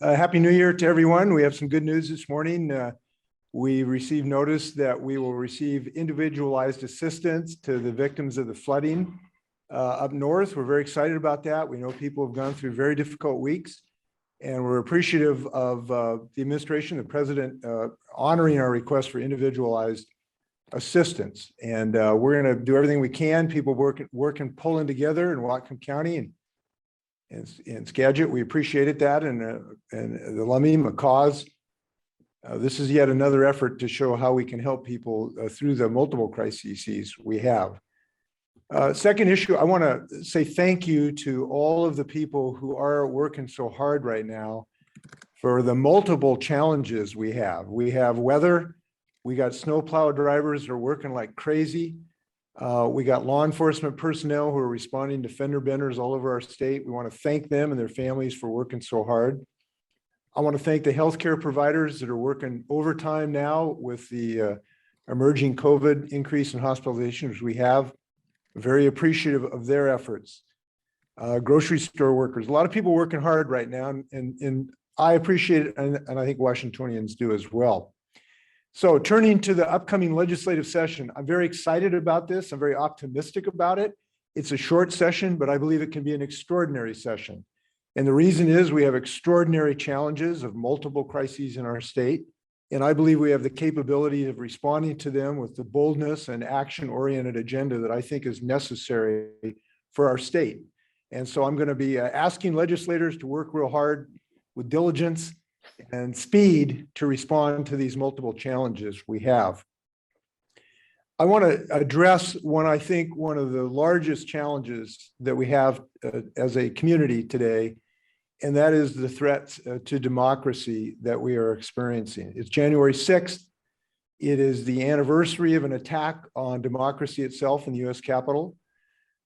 a Happy New Year to everyone. We have some good news this morning. We received notice that we will receive individualized assistance to the victims of the flooding up north. We're very excited about that. We know people have gone through very difficult weeks, and we're appreciative of the administration, the president, honoring our request for individualized assistance. And we're going to do everything we can. People working, pulling together in Whatcom County and Skagit. We appreciated that, and the Lummi, McCaws. This is yet another effort to show how we can help people through the multiple crises we have. Second issue, I want to say thank you to all of the people who are working so hard right now for the multiple challenges we have. We have weather. We got snowplow drivers who are working like crazy. We got law enforcement personnel who are responding to fender benders all over our state. We want to thank them and their families for working so hard. I want to thank the healthcare providers that are working overtime now with the emerging COVID increase in hospitalizations we have. Very appreciative of their efforts. Grocery store workers, a lot of people working hard right now, and I appreciate it, and I think Washingtonians do as well. So turning to the upcoming legislative session, I'm very excited about this. I'm very optimistic about it. It's a short session, but I believe it can be an extraordinary session. And the reason is we have extraordinary challenges of multiple crises in our state. And I believe we have the capability of responding to them with the boldness and action-oriented agenda that I think is necessary for our state. And so I'm going to be asking legislators to work real hard with diligence and speed to respond to these multiple challenges we have. I want to address I think one of the largest challenges that we have as a community today, and that is the threats to democracy that we are experiencing. It's January 6th. It is the anniversary of an attack on democracy itself in the US Capitol.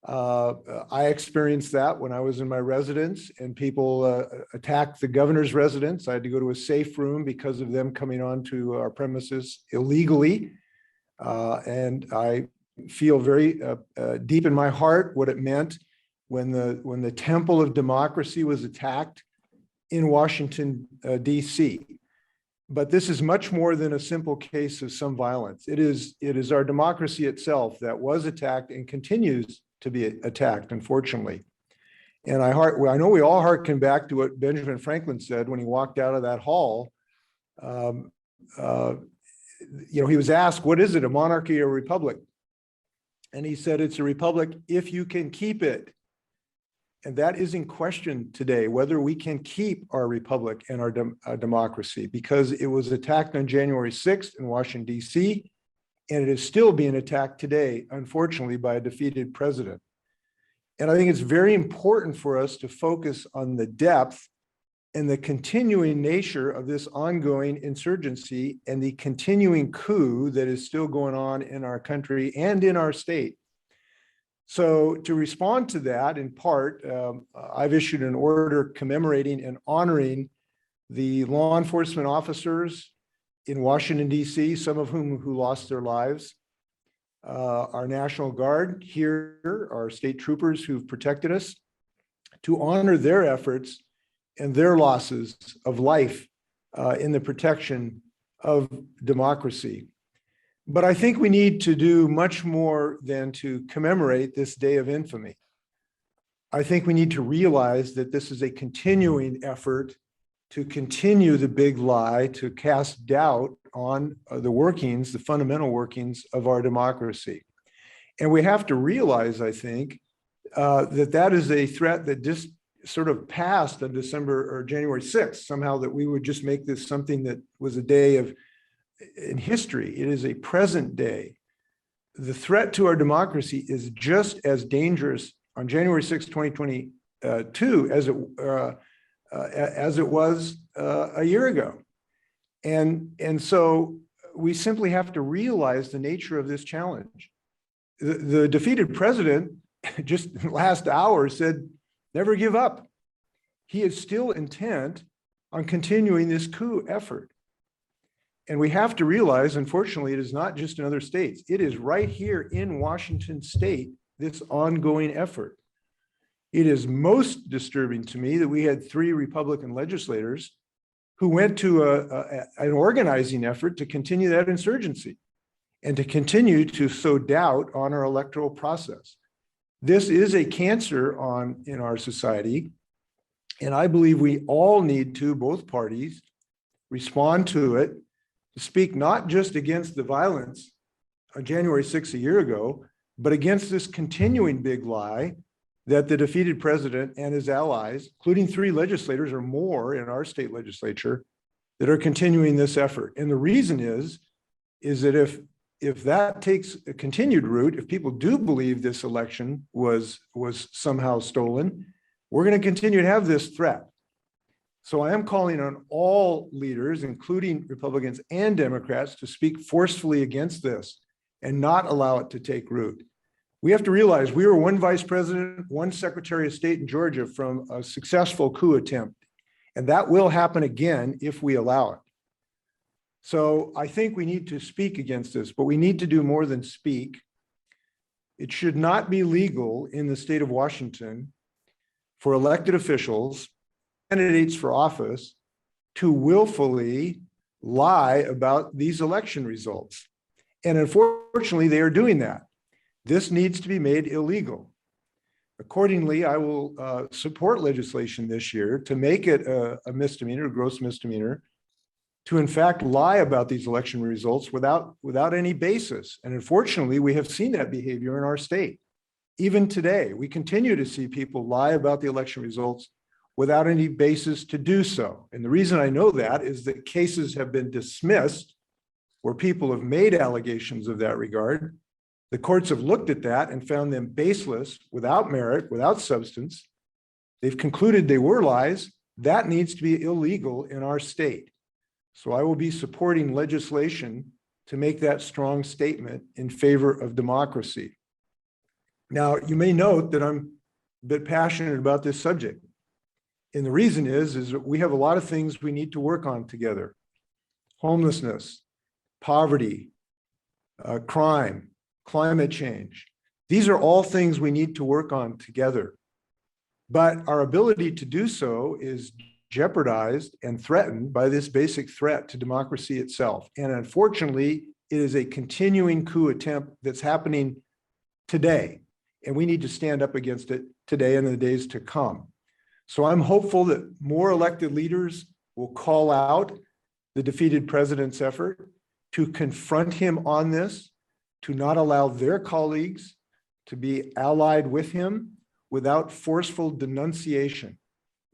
I experienced that when I was in my residence, and people attacked the governor's residence. I had to go to a safe room because of them coming onto our premises illegally. And I feel very deep in my heart what it meant when the temple of democracy was attacked in Washington, D.C. But this is much more than a simple case of some violence. It is our democracy itself that was attacked and continues to be attacked, unfortunately. And I know we all hearken back to what Benjamin Franklin said when he walked out of that hall. He was asked, what is it, a monarchy or a republic? And he said, it's a republic if you can keep it. And that is in question today, whether we can keep our republic and our democracy, because it was attacked on January 6th in Washington, D.C., and it is still being attacked today, unfortunately, by a defeated president. And I think it's very important for us to focus on the depth and the continuing nature of this ongoing insurgency and the continuing coup that is still going on in our country and in our state. So to respond to that, in part, I've issued an order commemorating and honoring the law enforcement officers in Washington, D.C., some of whom who lost their lives, our National Guard here, our state troopers who've protected us, to honor their efforts and their losses of life in the protection of democracy. But I think we need to do much more than to commemorate this day of infamy. I think we need to realize that this is a continuing effort to continue the big lie, to cast doubt on the fundamental workings of our democracy. And we have to realize, I think, that is a threat that just sort of passed on January 6th, somehow, that we would just make this something that was a day in history. It is a present day. The threat to our democracy is just as dangerous on January 6, 2022 as it was a year ago. And so we simply have to realize the nature of this challenge. The defeated president just last hour said, never give up. He is still intent on continuing this coup effort. And we have to realize, unfortunately, it is not just in other states. It is right here in Washington state, this ongoing effort. It is most disturbing to me that we had 3 Republican legislators who went to an organizing effort to continue that insurgency and to continue to sow doubt on our electoral process. This is a cancer in our society, and I believe we all need to, both parties, respond to it, to speak not just against the violence on January 6th a year ago, but against this continuing big lie that the defeated president and his allies, including 3 legislators or more in our state legislature, that are continuing this effort. And the reason is that if that takes a continued route, if people do believe this election was somehow stolen, we're going to continue to have this threat. So I am calling on all leaders, including Republicans and Democrats, to speak forcefully against this and not allow it to take root. We have to realize we were 1 vice president, 1 secretary of state in Georgia from a successful coup attempt, and that will happen again if we allow it. So I think we need to speak against this, but we need to do more than speak. It should not be legal in the state of Washington for elected officials, candidates for office, to willfully lie about these election results. And unfortunately, they are doing that. This needs to be made illegal. Accordingly, I will support legislation this year to make it a misdemeanor, a gross misdemeanor, to in fact lie about these election results without any basis. And unfortunately, we have seen that behavior in our state. Even today, we continue to see people lie about the election results without any basis to do so. And the reason I know that is that cases have been dismissed where people have made allegations of that regard. The courts have looked at that and found them baseless, without merit, without substance. They've concluded they were lies. That needs to be illegal in our state. So I will be supporting legislation to make that strong statement in favor of democracy. Now, you may note that I'm a bit passionate about this subject. And the reason is that we have a lot of things we need to work on together. Homelessness, poverty, crime, climate change. These are all things we need to work on together. But our ability to do so is jeopardized and threatened by this basic threat to democracy itself. And unfortunately, it is a continuing coup attempt that's happening today. And we need to stand up against it today and in the days to come. So I'm hopeful that more elected leaders will call out the defeated president's effort to confront him on this, to not allow their colleagues to be allied with him without forceful denunciation.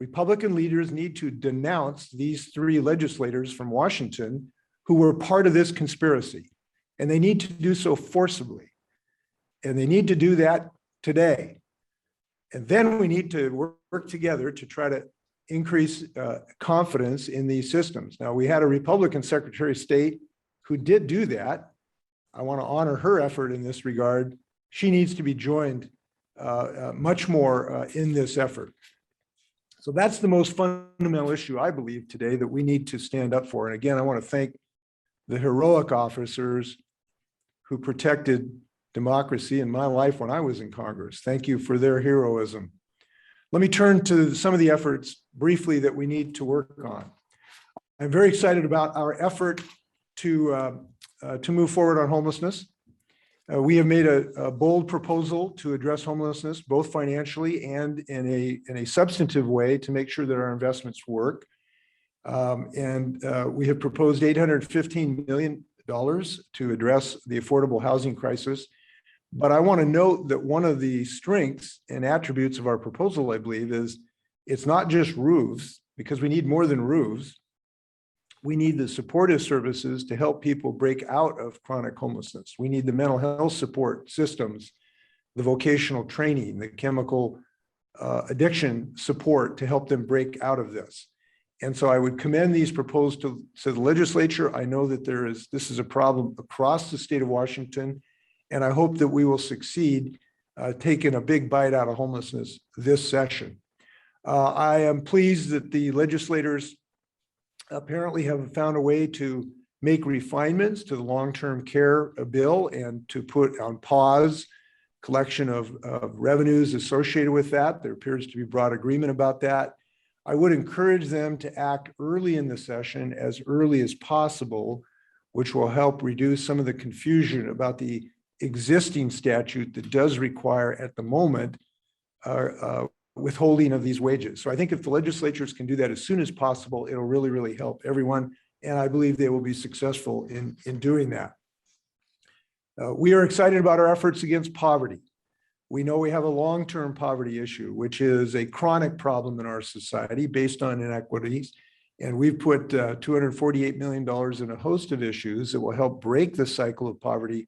Republican leaders need to denounce these 3 legislators from Washington who were part of this conspiracy, and they need to do so forcibly. And they need to do that today. And then we need to work together to try to increase confidence in these systems. Now, we had a Republican Secretary of State who did do that. I want to honor her effort in this regard. She needs to be joined much more in this effort. So that's the most fundamental issue, I believe, today that we need to stand up for. And again, I want to thank the heroic officers who protected democracy in my life when I was in Congress. Thank you for their heroism. Let me turn to some of the efforts briefly that we need to work on. I'm very excited about our effort to move forward on homelessness. We have made a bold proposal to address homelessness, both financially and in a substantive way to make sure that our investments work. We have proposed $815 million to address the affordable housing crisis. But I want to note that one of the strengths and attributes of our proposal, I believe, is it's not just roofs, because we need more than roofs. We need the supportive services to help people break out of chronic homelessness. We need the mental health support systems, the vocational training, the chemical addiction support to help them break out of this. And so I would commend these proposed to the legislature. I know that this is a problem across the state of Washington, and I hope that we will succeed taking a big bite out of homelessness this session. I am pleased that the legislators apparently have found a way to make refinements to the long-term care bill and to put on pause collection of revenues associated with that. There appears to be broad agreement about that. I would encourage them to act early in the session, as early as possible, which will help reduce some of the confusion about the existing statute that does require at the moment withholding of these wages. So I think if the legislatures can do that as soon as possible, it'll really, really help everyone. And I believe they will be successful in doing that. We are excited about our efforts against poverty. We know we have a long-term poverty issue, which is a chronic problem in our society based on inequities. And we've put $248 million in a host of issues that will help break the cycle of poverty,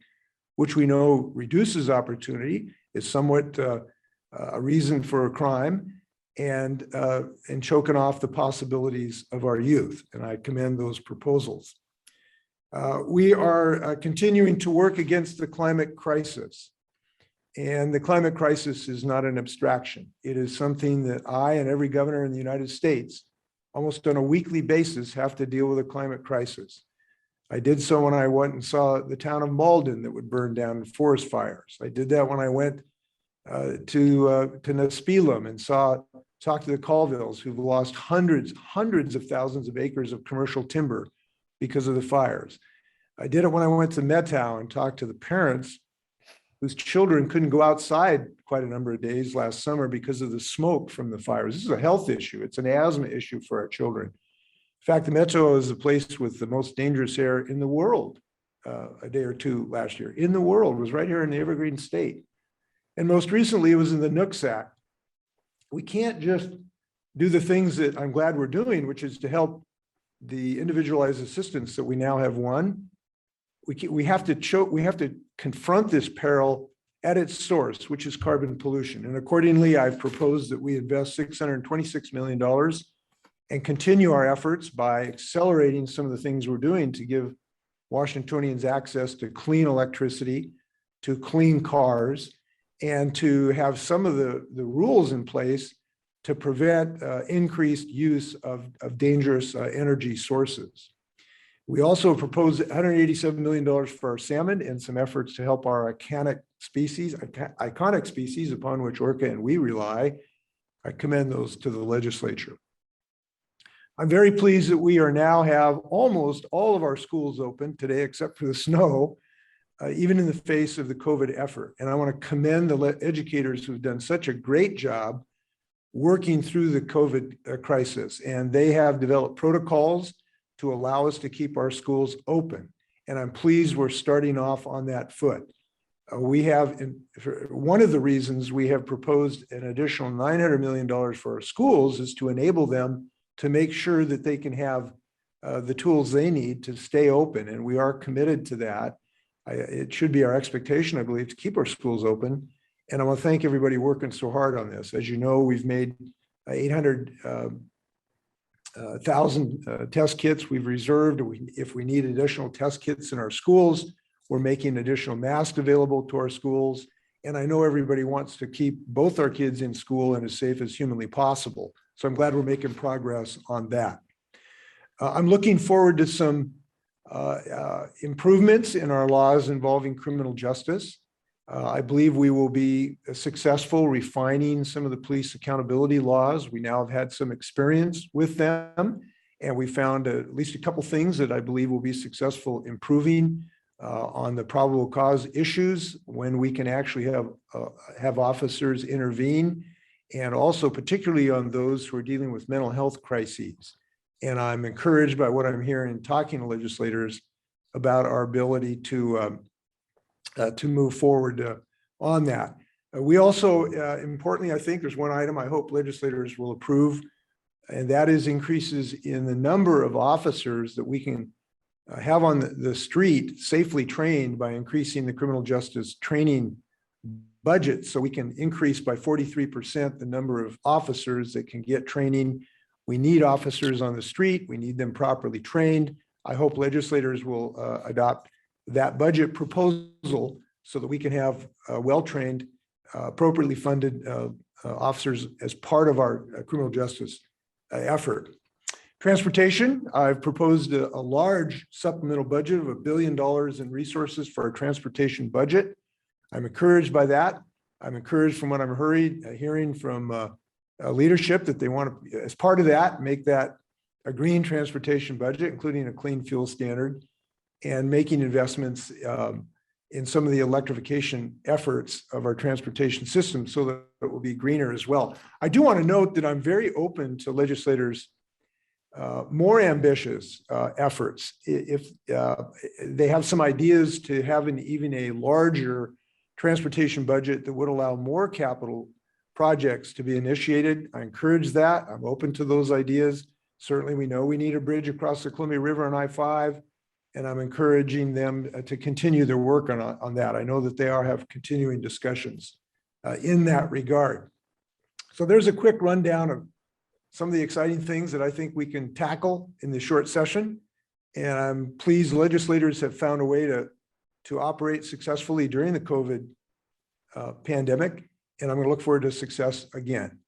which we know reduces opportunity, is somewhat a reason for a crime, and choking off the possibilities of our youth. And I commend those proposals. We are continuing to work against the climate crisis. And the climate crisis is not an abstraction. It is something that I and every governor in the United States, almost on a weekly basis, have to deal with a climate crisis. I did so when I went and saw the town of Malden that would burn down in forest fires. I did that when I went to Nespelem and talked to the Colvilles, who've lost hundreds of thousands of acres of commercial timber because of the fires. I did it when I went to Methow and talked to the parents whose children couldn't go outside quite a number of days last summer because of the smoke from the fires. This is a health issue. It's an asthma issue for our children. In fact, the Metro is the place with the most dangerous air in the world. A day or two last year in the world was right here in the Evergreen State. And most recently, it was in the Nooksack. We can't just do the things that I'm glad we're doing, which is to help the individualized assistance that we now have won. We have to confront this peril at its source, which is carbon pollution. And accordingly, I've proposed that we invest $626 million and continue our efforts by accelerating some of the things we're doing to give Washingtonians access to clean electricity, to clean cars, and to have some of the rules in place to prevent increased use of dangerous energy sources. We also proposed $187 million for our salmon and some efforts to help our iconic species upon which Orca and we rely. I commend those to the legislature. I'm very pleased that we have almost all of our schools open today, except for the snow, even in the face of the COVID effort. And I want to commend the educators who've done such a great job working through the COVID crisis. And they have developed protocols to allow us to keep our schools open. And I'm pleased we're starting off on that foot. One of the reasons we have proposed an additional $900 million for our schools is to enable them to make sure that they can have the tools they need to stay open. And we are committed to that. It should be our expectation, I believe, to keep our schools open. And I want to thank everybody working so hard on this. As you know, we've made 800,000 test kits we've reserved. If we need additional test kits in our schools, we're making additional masks available to our schools. And I know everybody wants to keep both our kids in school and as safe as humanly possible. So I'm glad we're making progress on that. I'm looking forward to some improvements in our laws involving criminal justice. I believe we will be successful refining some of the police accountability laws. We now have had some experience with them, and we found at least a couple things that I believe will be successful improving on the probable cause issues when we can actually have officers intervene, and also particularly on those who are dealing with mental health crises. And I'm encouraged by what I'm hearing talking to legislators about our ability to move forward on that. We also, importantly, I think there's one item I hope legislators will approve, and that is increases in the number of officers that we can have on the street safely trained by increasing the criminal justice training budget. So we can increase by 43% the number of officers that can get training. We need officers on the street. We need them properly trained. I hope legislators will adopt that budget proposal so that we can have well-trained, appropriately funded officers as part of our criminal justice effort. Transportation, I've proposed a large supplemental budget of $1 billion in resources for our transportation budget. I'm encouraged by that. I'm encouraged from what I'm hearing from leadership that they want to, as part of that, make that a green transportation budget, including a clean fuel standard, and making investments in some of the electrification efforts of our transportation system so that it will be greener as well. I do want to note that I'm very open to legislators' more ambitious efforts. If they have some ideas to have even a larger transportation budget that would allow more capital projects to be initiated, I encourage that. I'm open to those ideas. Certainly, we know we need a bridge across the Columbia River on I-5, and I'm encouraging them to continue their work on that. I know that they have continuing discussions in that regard. So there's a quick rundown of some of the exciting things that I think we can tackle in this short session. And I'm pleased legislators have found a way to operate successfully during the COVID pandemic. And I'm going to look forward to success again.